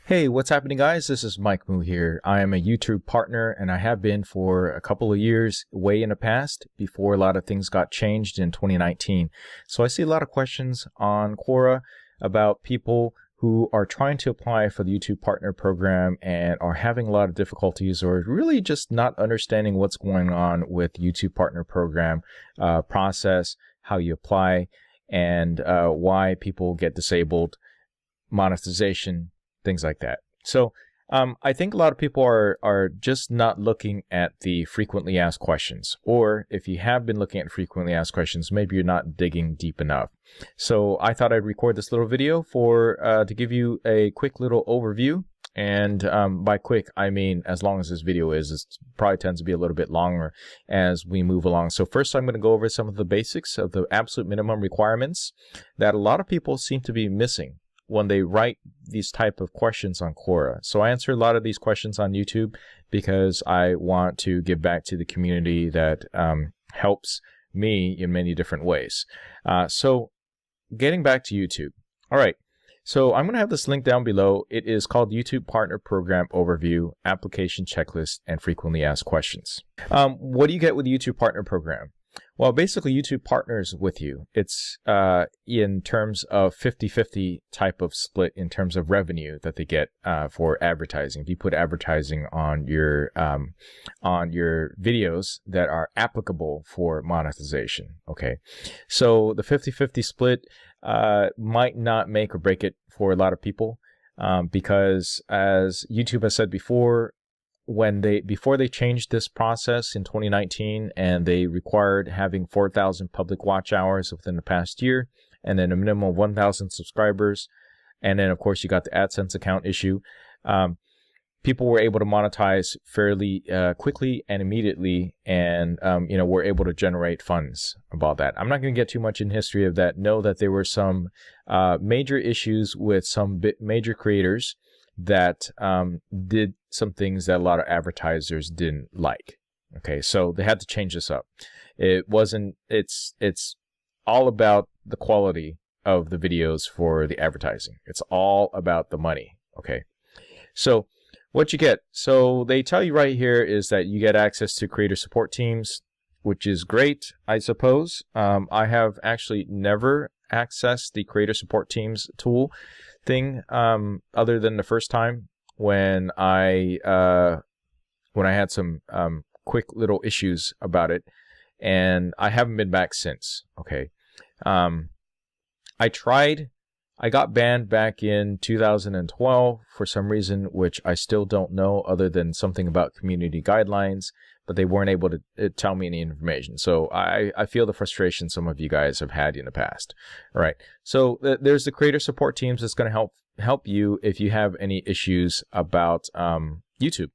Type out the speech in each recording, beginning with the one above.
Hey, what's happening, guys? This is Mike Moo here. I am a YouTube partner, and I have been for a couple of years way in the past before a lot of things got changed in 2019. So I see a lot of questions on Quora about people who are trying to apply for the YouTube partner program and are having a lot of difficulties or really just not understanding what's going on with YouTube partner program process, how you apply, and why people get disabled, monetization, things like that. So I think a lot of people are just not looking at the frequently asked questions, or if you have been looking at frequently asked questions, maybe you're not digging deep enough. So I thought I'd record this little video to give you a quick little overview. And by quick, I mean as long as this video is. It probably tends to be a little bit longer as we move along. So first, I'm going to go over some of the basics of the absolute minimum requirements that a lot of people seem to be missing when they write these type of questions on Quora. So I answer a lot of these questions on YouTube because I want to give back to the community that helps me in many different ways. So getting back to YouTube. All right. So I'm going to have this link down below. It is called YouTube Partner Program Overview, Application Checklist, and Frequently Asked Questions. What do you get with the YouTube Partner Program? Well, basically, YouTube partners with you. It's in terms of 50-50 type of split in terms of revenue that they get for advertising. If you put advertising on your videos that are applicable for monetization, okay? So the 50-50 split might not make or break it for a lot of people because, as YouTube has said before, before they changed this process in 2019 and they required having 4,000 public watch hours within the past year and then a minimum of 1,000 subscribers, and then of course you got the AdSense account issue, people were able to monetize fairly quickly and immediately, and were able to generate funds about that. I'm not going to get too much in history of that. Know that there were some major issues with some major creators that did some things that a lot of advertisers didn't like. Okay, so they had to change this up. It's all about the quality of the videos for the advertising. It's all about the money. Okay, so what you get. So they tell you right here is that you get access to creator support teams, which is great, I suppose. I have actually never accessed the creator support teams tool thing other than the first time when I had some quick little issues about it, and I haven't been back since. Okay, I got banned back in 2012 for some reason, which I still don't know, other than something about community guidelines, but they weren't able to tell me any information. So I feel the frustration some of you guys have had in the past. All right. So there's the creator support teams that's going to help you if you have any issues about YouTube,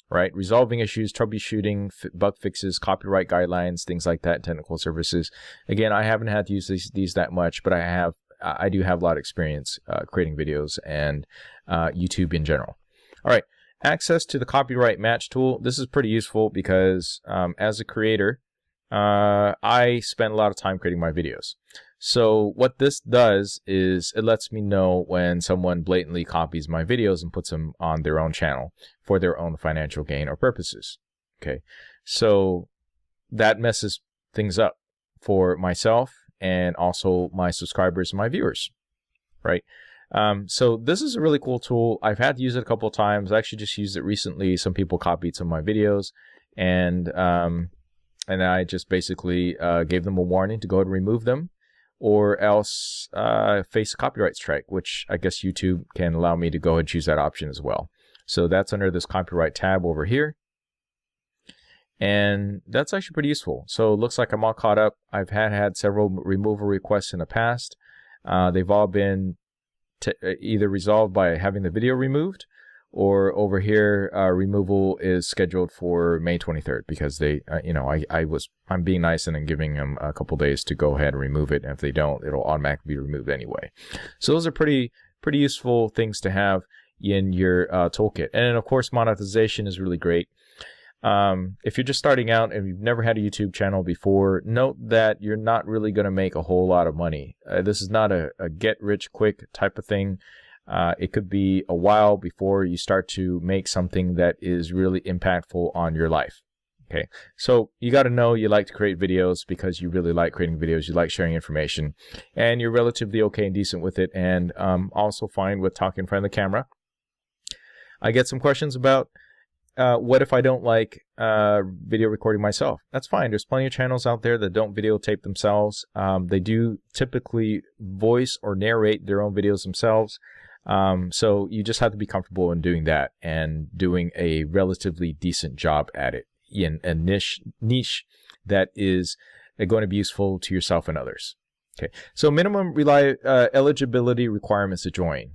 right? Resolving issues, troubleshooting, bug fixes, copyright guidelines, things like that, technical services. Again, I haven't had to use these that much, but I do have a lot of experience creating videos and YouTube in general. All right. Access to the copyright match tool. This is pretty useful because as a creator, I spend a lot of time creating my videos. So what this does is it lets me know when someone blatantly copies my videos and puts them on their own channel for their own financial gain or purposes. Okay, so that messes things up for myself and also my subscribers and my viewers, right? So this is a really cool tool. I've had to use it a couple of times. I actually just used it recently. Some people copied some of my videos, and I just basically gave them a warning to go ahead and remove them, or else face a copyright strike, which I guess YouTube can allow me to go ahead and choose that option as well. So that's under this copyright tab over here. And that's actually pretty useful. So it looks like I'm all caught up. I've had several removal requests in the past. They've all been either resolved by having the video removed, or over here, removal is scheduled for May 23rd because they, I'm being nice and then giving them a couple days to go ahead and remove it. And if they don't, it'll automatically be removed anyway. So those are pretty useful things to have in your toolkit. And then of course, monetization is really great. If you're just starting out and you've never had a YouTube channel before, note that you're not really going to make a whole lot of money. This is not a get rich quick type of thing. it could be a while before you start to make something that is really impactful on your life. Okay, so you got to know you like to create videos because you really like creating videos, you like sharing information, and you're relatively okay and decent with it, and also fine with talking in front of the camera. I get some questions about what if I don't like video recording myself? That's fine. There's plenty of channels out there that don't videotape themselves. They do typically voice or narrate their own videos themselves. So you just have to be comfortable in doing that and doing a relatively decent job at it in a niche that is going to be useful to yourself and others. Okay, so minimum eligibility requirements to join.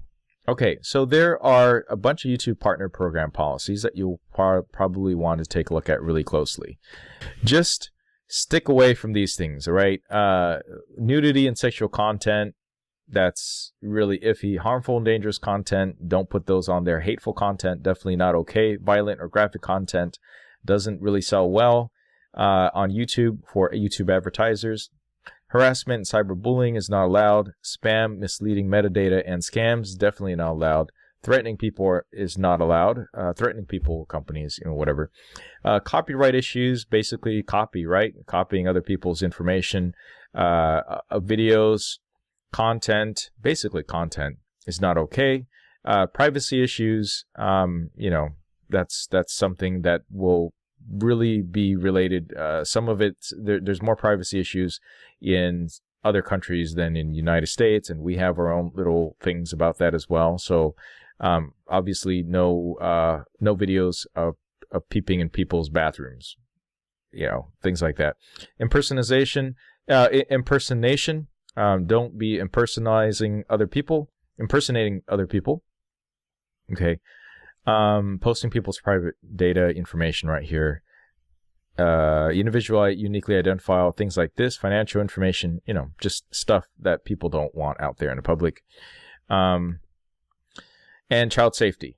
Okay, so there are a bunch of YouTube partner program policies that you'll probably want to take a look at really closely. Just stick away from these things, all right? Nudity and sexual content, that's really iffy. Harmful and dangerous content, don't put those on there. Hateful content, definitely not okay. Violent or graphic content doesn't really sell well on YouTube for YouTube advertisers. Harassment and cyberbullying is not allowed. Spam, misleading metadata, and scams definitely not allowed. Threatening people is not allowed. Threatening people, companies, whatever. Copyright issues, basically copyright, copying other people's information, videos, content, basically content is not okay. Privacy issues, that's something that will really be related. Some of it, there's more privacy issues in other countries than in the United States, and we have our own little things about that as well. So obviously no videos of peeping in people's bathrooms, things like that. Impersonation, don't be impersonating other people. Okay. Posting people's private data information right here. Individual, uniquely identifiable, things like this, financial information, just stuff that people don't want out there in the public. And child safety.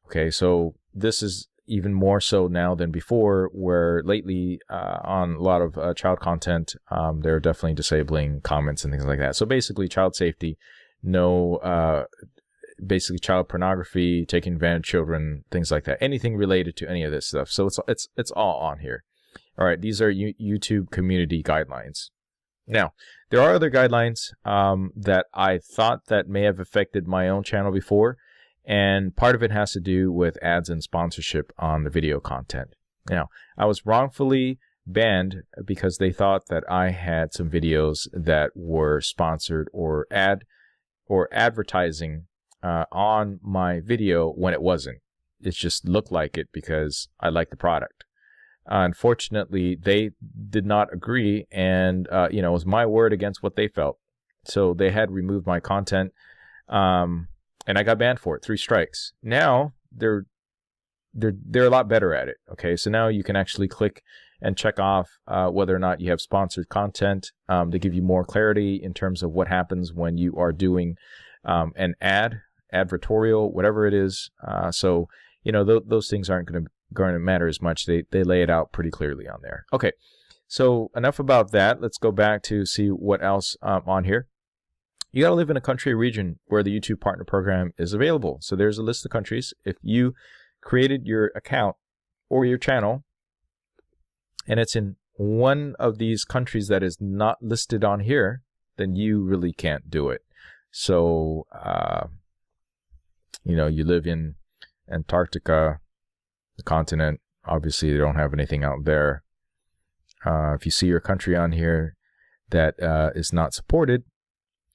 Okay, so this is even more so now than before, where lately on a lot of child content, they're definitely disabling comments and things like that. So basically child safety, no basically child pornography, taking advantage of children, things like that, anything related to any of this stuff. So it's all on here. All right, these are YouTube community guidelines. Now, there are other guidelines that I thought that may have affected my own channel before, and part of it has to do with ads and sponsorship on the video content. Now, I was wrongfully banned because they thought that I had some videos that were sponsored or advertising on my video when it wasn't. It just looked like it because I like the product. Unfortunately, they did not agree, and it was my word against what they felt. So they had removed my content, and I got banned for it, 3 strikes. Now they're a lot better at it. Okay, so now you can actually click and check off whether or not you have sponsored content. They give you more clarity in terms of what happens when you are doing an advertorial, whatever it is. So those things aren't going to matter as much. They lay it out pretty clearly on there. Okay, so enough about that. Let's go back to see what else on here. You got to live in a country or region where the YouTube Partner Program is available. So there's a list of countries. If you created your account or your channel and it's in one of these countries that is not listed on here, then you really can't do it. So you live in Antarctica, the continent, obviously they don't have anything out there. If you see your country on here that is not supported,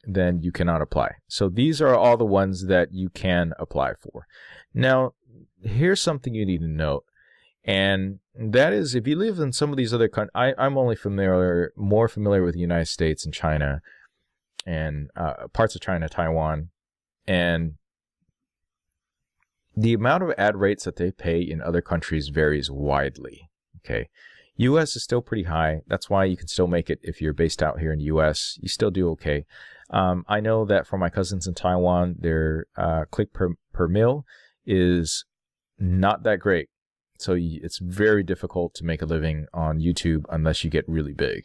then you cannot apply. So these are all the ones that you can apply for. Now, here's something you need to note, and that is if you live in some of these other countries. I'm only more familiar with the United States and China, and parts of China, Taiwan, and the amount of ad rates that they pay in other countries varies widely. Okay, US is still pretty high. That's why you can still make it if you're based out here in the US. You still do okay. I know that for my cousins in Taiwan, their click per mil is not that great. So it's very difficult to make a living on YouTube unless you get really big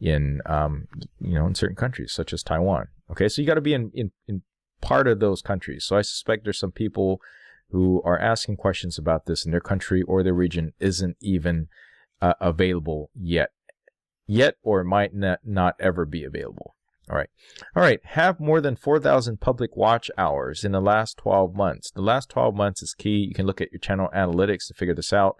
in in certain countries such as Taiwan. Okay, so you got to be in part of those countries. So I suspect there's some people who are asking questions about this and their country or their region isn't even available yet, or might not ever be available. All right. Have more than 4,000 public watch hours in the last 12 months. The last 12 months is key. You can look at your channel analytics to figure this out,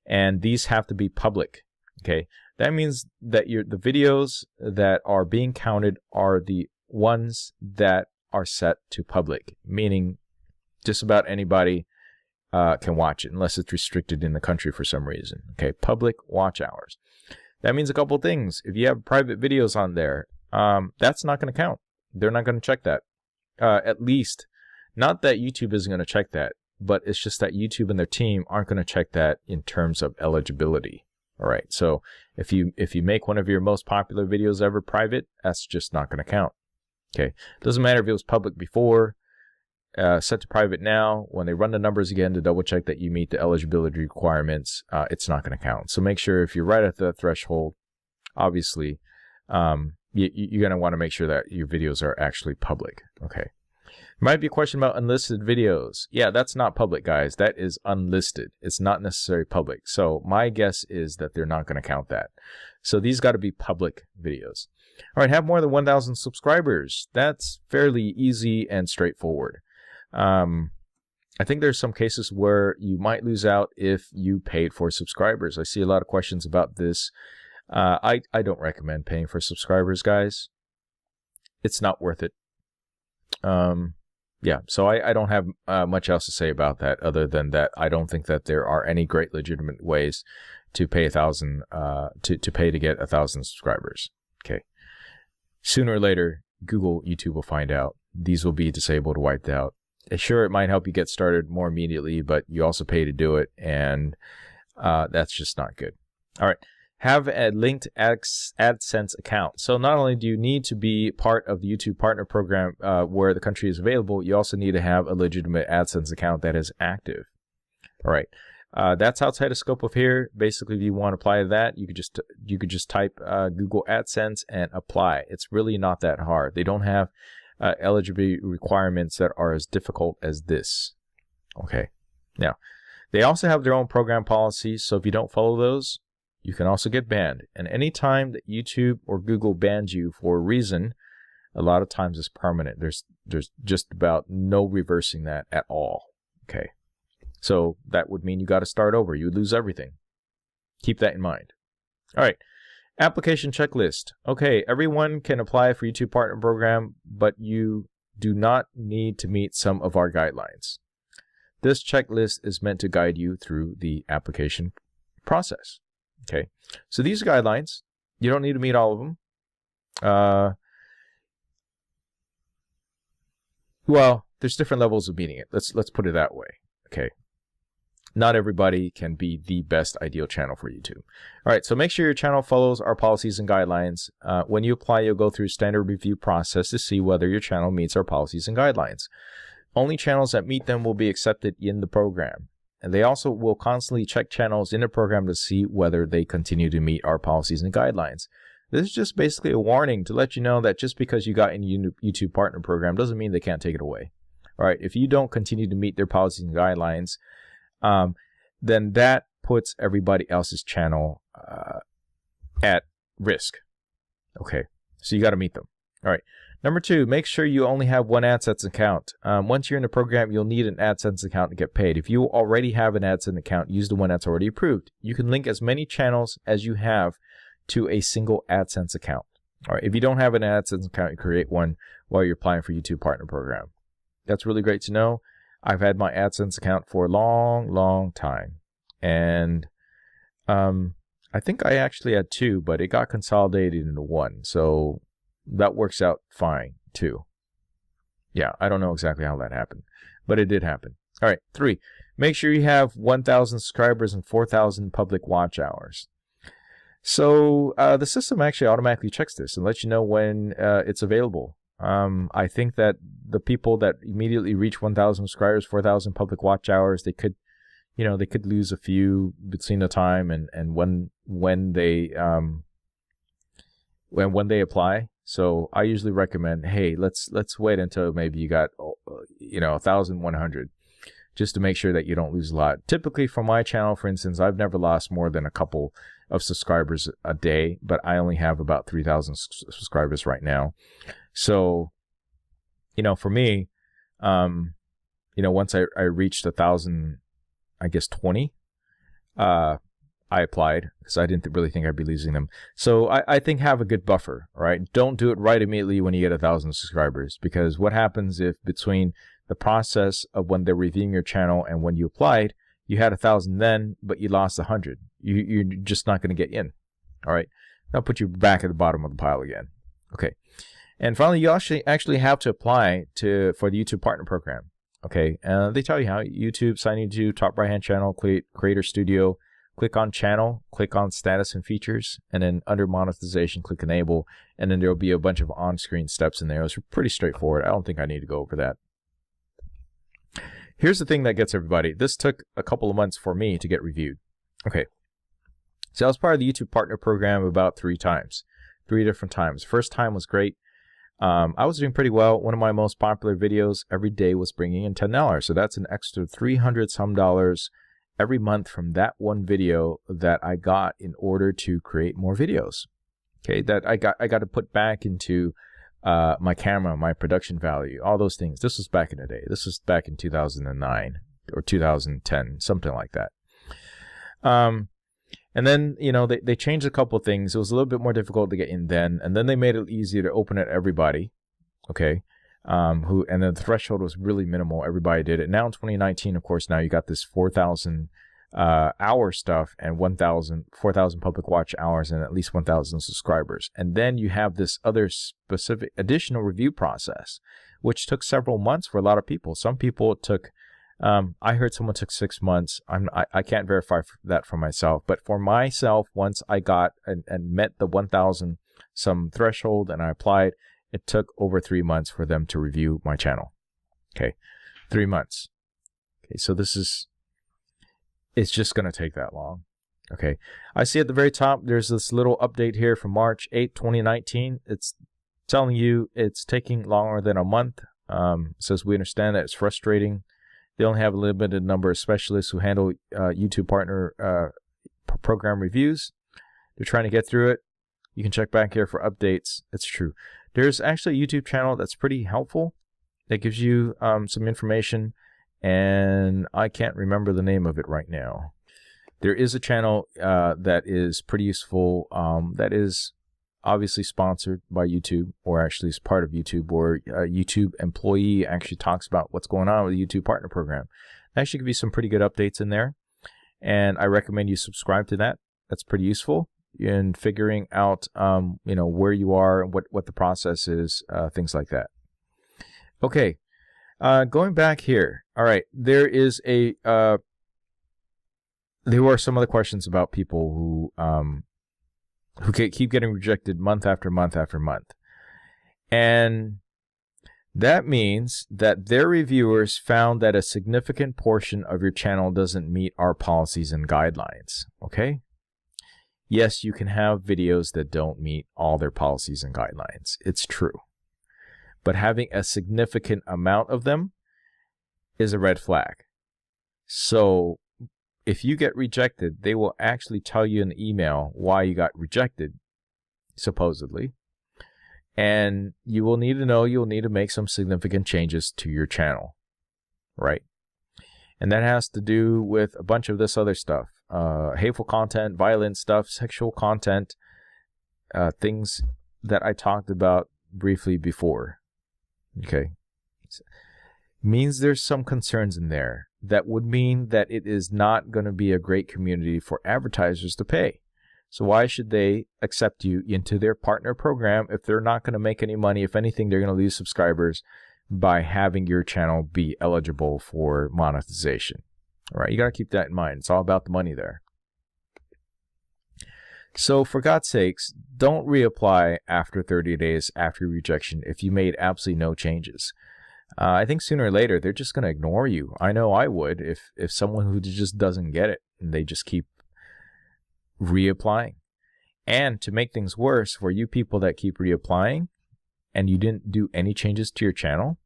and these have to be public. Okay, that means that the videos that are being counted are the ones that are set to public, meaning just about anybody can watch it unless it's restricted in the country for some reason. Okay, public watch hours. That means a couple things. If you have private videos on there, that's not going to count. They're not going to check that. At least, not that YouTube isn't going to check that, but it's just that YouTube and their team aren't going to check that in terms of eligibility. All right, so if you make one of your most popular videos ever private, that's just not going to count. Okay, doesn't matter if it was public before, set to private now. When they run the numbers again to double check that you meet the eligibility requirements, it's not going to count. So make sure if you're right at the threshold, obviously, you're going to want to make sure that your videos are actually public. Okay. Might be a question about unlisted videos. Yeah, that's not public, guys. That is unlisted. It's not necessarily public. So my guess is that they're not going to count that. So these got to be public videos. All right, have more than 1,000 subscribers. That's fairly easy and straightforward. I think there's some cases where you might lose out if you paid for subscribers. I see a lot of questions about this. I don't recommend paying for subscribers, guys. It's not worth it. Yeah, so I don't have much else to say about that other than that I don't think that there are any great legitimate ways to pay 1,000 to pay to get 1,000 subscribers. Okay. Sooner or later, Google, YouTube will find out. These will be disabled or wiped out. Sure, it might help you get started more immediately, but you also pay to do it, and that's just not good. All right. Have a linked AdSense account. So not only do you need to be part of the YouTube Partner Program where the country is available, you also need to have a legitimate AdSense account that is active. All right, that's outside of scope of here. Basically, if you want to apply to that, you could just type Google AdSense and apply. It's really not that hard. They don't have eligibility requirements that are as difficult as this. Okay, now they also have their own program policies. So if you don't follow those, you can also get banned. And anytime that YouTube or Google bans you for a reason, a lot of times it's permanent. There's just about no reversing that at all. Okay. So that would mean you got to start over. You would lose everything. Keep that in mind. All right. Application checklist. Okay, everyone can apply for YouTube Partner Program, but you do not need to meet some of our guidelines. This checklist is meant to guide you through the application process. Okay, so these guidelines, you don't need to meet all of them. Well, there's different levels of meeting it. Let's put it that way. Okay, not everybody can be the best ideal channel for YouTube. All right, so make sure your channel follows our policies and guidelines. When you apply, you'll go through standard review process to see whether your channel meets our policies and guidelines. Only channels that meet them will be accepted in the program. And they also will constantly check channels in the program to see whether they continue to meet our policies and guidelines. This is just basically a warning to let you know that just because you got in YouTube Partner Program doesn't mean they can't take it away. All right, if you don't continue to meet their policies and guidelines, then that puts everybody else's channel at risk. Okay, so you got to meet them. All right. Number 2, make sure you only have one AdSense account. Once you're in the program, you'll need an AdSense account to get paid. If you already have an AdSense account, use the one that's already approved. You can link as many channels as you have to a single AdSense account. All right, if you don't have an AdSense account, you create one while you're applying for YouTube Partner Program. That's really great to know. I've had my AdSense account for a long, long time. And I think I actually had 2, but it got consolidated into 1. So that works out fine too. Yeah, I don't know exactly how that happened, but it did happen. All right, 3, make sure you have 1,000 subscribers and 4,000 public watch hours. So the system actually automatically checks this and lets you know when it's available. I think that the people that immediately reach 1,000 subscribers, 4,000 public watch hours, they could lose a few between the time and when they when they apply. So I usually recommend, hey, let's wait until maybe you got 1,100, just to make sure that you don't lose a lot. Typically for my channel, for instance, I've never lost more than a couple of subscribers a day, but I only have about 3,000 subscribers right now. So, for me, once I reached 1,000, I guess 20, I applied because I didn't really think I'd be losing them. So I think have a good buffer, right? Don't do it right immediately when you get 1,000 subscribers, because what happens if between the process of when they're reviewing your channel and when you applied, you had 1,000 then, but you lost 100. You're just not going to get in. All right. That'll put you back at the bottom of the pile again. Okay. And finally, you actually have to apply for the YouTube Partner Program. Okay. They tell you how. YouTube, sign into top right-hand channel, Creator Studio, click on channel, click on status and features, and then under monetization, click enable, and then there'll be a bunch of on-screen steps in there. It's pretty straightforward. I don't think I need to go over that. Here's the thing that gets everybody. This took a couple of months for me to get reviewed. Okay. So I was part of the YouTube Partner Program about 3 different times. First time was great. I was doing pretty well. One of my most popular videos every day was bringing in $10. So that's an extra $300 some every month from that one video that I got in order to create more videos. Okay, that I got to put back into my camera, my production value, all those things. This was back in the day. This was back in 2009 or 2010, something like that. And then, they changed a couple of things. It was a little bit more difficult to get in then, and then they made it easier to open it to everybody. Okay. And then the threshold was really minimal. Everybody did it. Now in 2019, of course, now you got this 4,000 hour stuff and 4,000 public watch hours and at least 1,000 subscribers. And then you have this other specific additional review process, which took several months for a lot of people. Some people it took, I heard someone took 6 months. I can't verify that for myself, but for myself, once I got and met the 1,000 some threshold and I applied, it took over 3 months for them to review my channel. Okay, 3 months. Okay, so it's just going to take that long. Okay, I see at the very top, there's this little update here from March 8, 2019. It's telling you it's taking longer than a month. It says we understand that it's frustrating. They only have a limited number of specialists who handle YouTube Partner Program reviews. They're trying to get through it. You can check back here for updates. It's true. There's actually a YouTube channel that's pretty helpful. It gives you some information, and I can't remember the name of it right now. There is a channel that is pretty useful that is obviously sponsored by YouTube, or actually is part of YouTube, where a YouTube employee actually talks about what's going on with the YouTube Partner Program. It actually gives you some pretty good updates in there, and I recommend you subscribe to that. That's pretty useful in figuring out where you are and what the process is, things like that. Okay, going back here. All right, there is there were some other questions about people who keep getting rejected month after month after month, and that means that their reviewers found that a significant portion of your channel doesn't meet our policies and guidelines. Okay. Yes, you can have videos that don't meet all their policies and guidelines. It's true. But having a significant amount of them is a red flag. So if you get rejected, they will actually tell you in the email why you got rejected, supposedly. And you'll need to make some significant changes to your channel, right? And that has to do with a bunch of this other stuff. Hateful content, violent stuff, sexual content, things that I talked about briefly before. Okay. Means there's some concerns in there that would mean that it is not going to be a great community for advertisers to pay. So why should they accept you into their partner program if they're not going to make any money? If anything, they're going to lose subscribers by having your channel be eligible for monetization. All right, you got to keep that in mind. It's all about the money there. So for God's sakes, don't reapply after 30 days after rejection if you made absolutely no changes. I think sooner or later, they're just going to ignore you. I know I would if someone who just doesn't get it and they just keep reapplying. And to make things worse, for you people that keep reapplying and you didn't do any changes to your channel,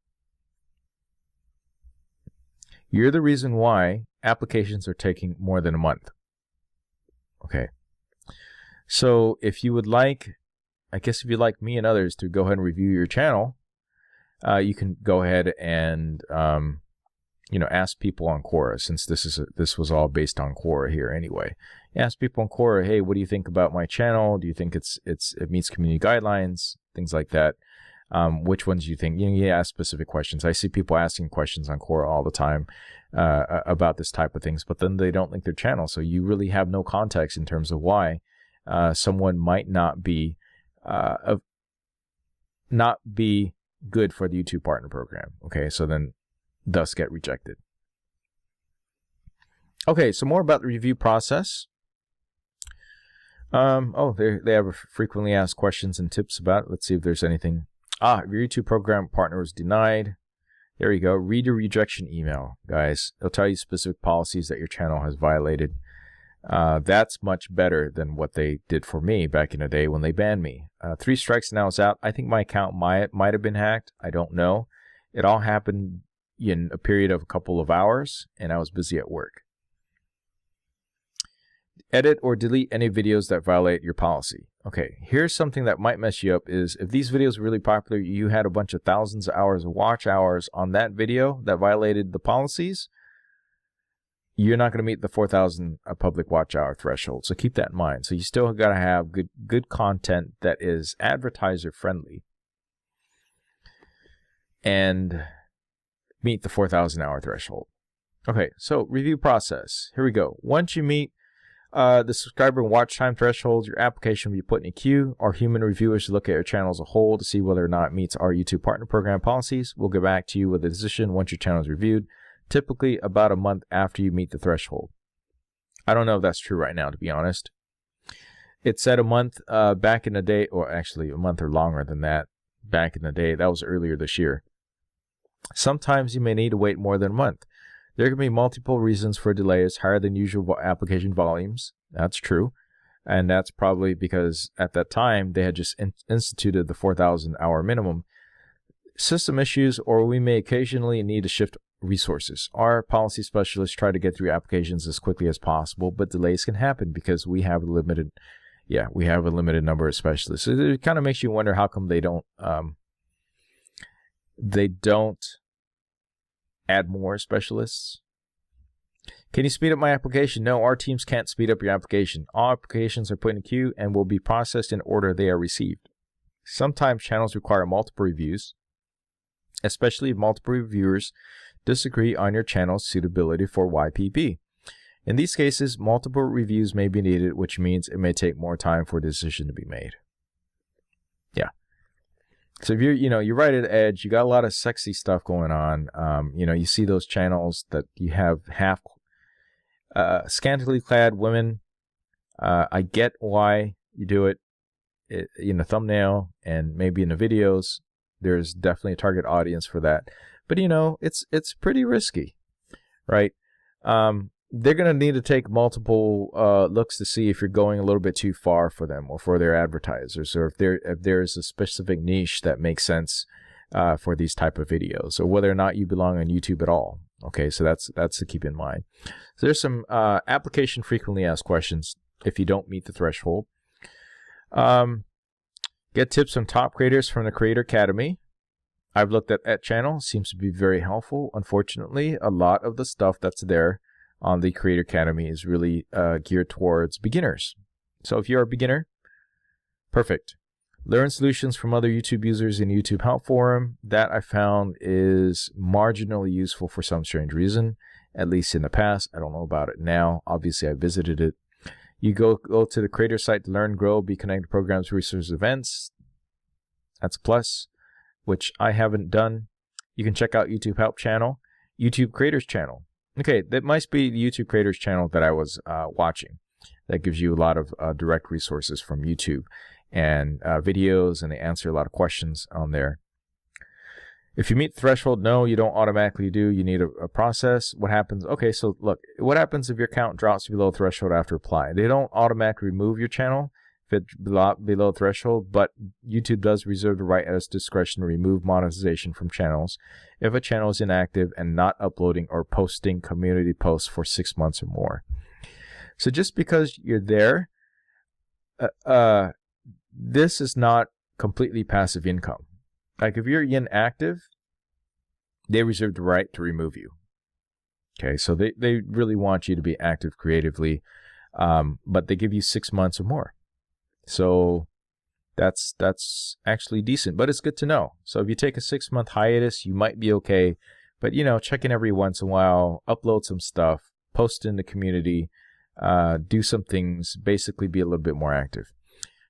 you're the reason why applications are taking more than a month. Okay. So if you would like, I guess if you'd like me and others to go ahead and review your channel, you can go ahead and ask people on Quora, since this was all based on Quora here anyway. Ask people on Quora, hey, what do you think about my channel? Do you think it meets community guidelines? Things like that. Which ones do you think? You ask specific questions. I see people asking questions on Quora all the time about this type of things, but then they don't link their channel. So you really have no context in terms of why someone might not be good for the YouTube Partner Program. Okay, so then thus get rejected. Okay, so more about the review process. They have frequently asked questions and tips about it. Let's see if there's anything. Your YouTube program partner was denied. There you go. Read your rejection email, guys. It'll tell you specific policies that your channel has violated. That's much better than what they did for me back in the day when they banned me. 3 strikes and I was out. I think my account might have been hacked. I don't know. It all happened in a period of a couple of hours, and I was busy at work. Edit or delete any videos that violate your policy. Okay, here's something that might mess you up is if these videos are really popular, you had a bunch of thousands of hours of watch hours on that video that violated the policies, you're not going to meet the 4,000 public watch hour threshold. So keep that in mind. So you still got to have good content that is advertiser friendly and meet the 4,000 hour threshold. Okay, so review process. Here we go. Once you meet the subscriber and watch time thresholds, your application will be put in a queue. Our human reviewers look at your channel as a whole to see whether or not it meets our YouTube Partner Program policies. We'll get back to you with a decision once your channel is reviewed, typically about a month after you meet the threshold. I don't know if that's true right now, to be honest. It said a month back in the day, or actually a month or longer than that back in the day. That was earlier this year. Sometimes you may need to wait more than a month. There can be multiple reasons for delays, higher than usual application volumes. That's true. And that's probably because at that time they had just instituted the 4,000 hour minimum. System issues, or we may occasionally need to shift resources. Our policy specialists try to get through applications as quickly as possible, but delays can happen because we have a limited number of specialists. So it kind of makes you wonder how come they don't add more specialists. Can you speed up my application? No, our teams can't speed up your application. All applications are put in a queue and will be processed in order they are received. Sometimes channels require multiple reviews, especially if multiple reviewers disagree on your channel's suitability for YPP. In these cases, multiple reviews may be needed, which means it may take more time for a decision to be made. Yeah. So if you're right at the edge, you got a lot of sexy stuff going on. You see those channels that you have half scantily clad women. I get why you do it in the thumbnail and maybe in the videos. There's definitely a target audience for that. But it's pretty risky, right? They're going to need to take multiple looks to see if you're going a little bit too far for them or for their advertisers, or if there's a specific niche that makes sense for these type of videos, or whether or not you belong on YouTube at all. Okay, so that's to keep in mind. So there's some application frequently asked questions if you don't meet the threshold. Get tips from top creators from the Creator Academy. I've looked at that channel. Seems to be very helpful. Unfortunately, a lot of the stuff that's there on the Creator Academy is really geared towards beginners. So if you're a beginner, perfect. Learn solutions from other YouTube users in YouTube Help Forum. That I found is marginally useful for some strange reason, at least in the past. I don't know about it now. Obviously, I visited it. You go to the creator site to learn, grow, be connected to programs, resources, events. That's a plus, which I haven't done. You can check out YouTube Help channel, YouTube Creators channel. Okay, that must be the YouTube Creators channel that I was watching. That gives you a lot of direct resources from YouTube and videos, and they answer a lot of questions on there. If you meet the threshold, no, you don't automatically do. You need a process. What happens? Okay, so look, what happens if your account drops below threshold after apply? They don't automatically remove your channel fit below threshold, but YouTube does reserve the right at its discretion to remove monetization from channels if a channel is inactive and not uploading or posting community posts for 6 months or more. So just because you're there, this is not completely passive income. Like if you're inactive, they reserve the right to remove you. Okay, so they really want you to be active creatively, but they give you 6 months or more. So that's actually decent, but it's good to know. So if you take a 6-month hiatus, you might be okay, but you know, check in every once in a while, upload some stuff, post in the community, do some things, basically be a little bit more active.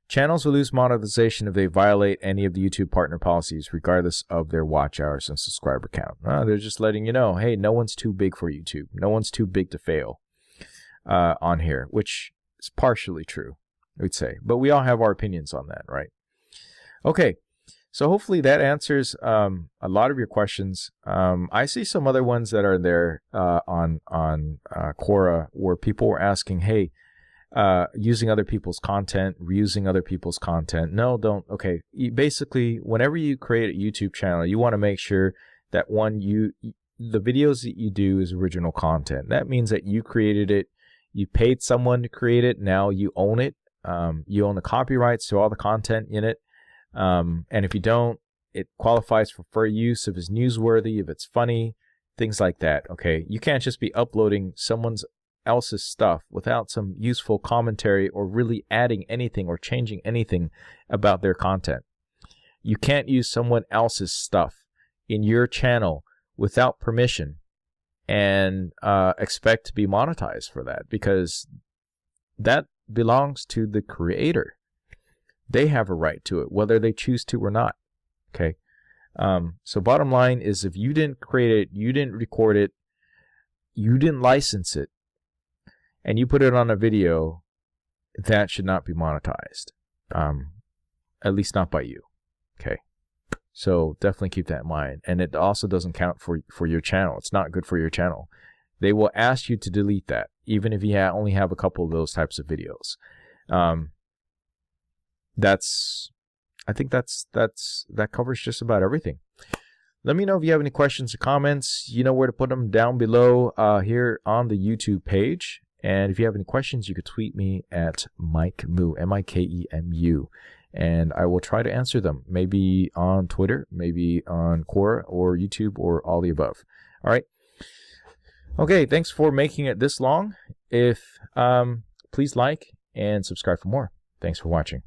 Channels will lose monetization if they violate any of the YouTube partner policies, regardless of their watch hours and subscriber count. They're just letting you know, hey, no one's too big for YouTube. No one's too big to fail on here, which is partially true, we'd say. But we all have our opinions on that, right? Okay, so hopefully that answers a lot of your questions. I see some other ones that are there on Quora where people were asking, hey, using other people's content, reusing other people's content. No, don't. Okay, basically, whenever you create a YouTube channel, you want to make sure that the videos that you do is original content. That means that you created it, you paid someone to create it, now you own it. You own the copyrights to all the content in it. And if you don't, it qualifies for fair use if it's newsworthy, if it's funny, things like that. Okay, you can't just be uploading someone else's stuff without some useful commentary or really adding anything or changing anything about their content. You can't use someone else's stuff in your channel without permission and expect to be monetized for that, because that belongs to the creator. They have a right to it, whether they choose to or not. Okay. So bottom line is, if you didn't create it, you didn't record it, you didn't license it, and you put it on a video, that should not be monetized. At least not by you. Okay. So definitely keep that in mind. And it also doesn't count for your channel. It's not good for your channel. They will ask you to delete that, even if you only have a couple of those types of videos. I think that covers just about everything. Let me know if you have any questions or comments. You know where to put them, down below here on the YouTube page. And if you have any questions, you could tweet me at MikeMu, M-I-K-E-M-U, and I will try to answer them, maybe on Twitter, maybe on Quora or YouTube, or all the above. All right. Okay, thanks for making it this long. If please like and subscribe for more. Thanks for watching.